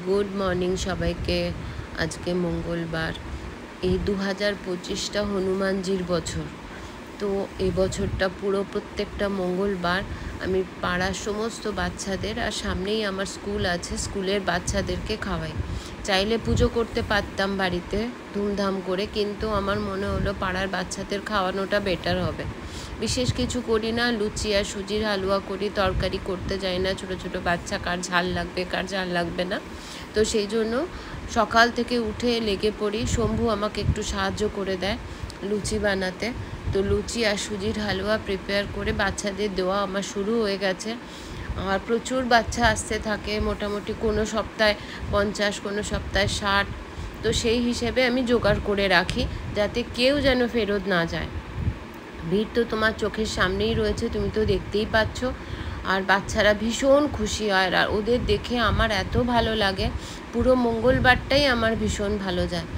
Good morning সবাইকে। আজকে মঙ্গলবার। এই 2025টা হনুমানজির বছর। তো এই বছরটা পুরো প্রত্যেকটা মঙ্গলবার আমি পাড়ার সমস্ত বাচ্চাদের, আর সামনেই আমার স্কুল আছে, স্কুলের বাচ্চাদেরকে খাওয়াই। চাইলে পুজো করতে পারতাম বাড়িতে ধুমধাম করে, কিন্তু আমার মনে হলো পাড়ার বাচ্চাদের খাওয়ানোটা বেটার হবে। বিশেষ কিছু করি না, লুচি আর সুজির হালুয়া করি, তরকারি করতে যাই না। ছোটো ছোটো বাচ্চা, কার ঝাল লাগবে কার ঝাল লাগবে না। তো সেই জন্য সকাল থেকে উঠে লেগে পড়ি। শম্ভু আমাকে একটু সাহায্য করে দেয় লুচি বানাতে। তো লুচি আর সুজির হালুয়া প্রিপেয়ার করে বাচ্চাদের দেওয়া আমার শুরু হয়ে গেছে। আর প্রচুর বাচ্চা আসতে থাকে, মোটামুটি কোনো সপ্তাহে 50, কোনো সপ্তাহে 60। তো সেই হিসেবে আমি জোগাড় করে রাখি, যাতে কেউ যেন ফেরত না যায়। ভিড় তো তোমার চোখের সামনেই রয়েছে, তুমি তো দেখতেই পাচ্ছ। আর বাচ্চারা ভীষণ খুশি হয়, আর ওদের দেখে আমার এত ভালো লাগে। পুরো মঙ্গলবারটাই আমার ভীষণ ভালো যায়।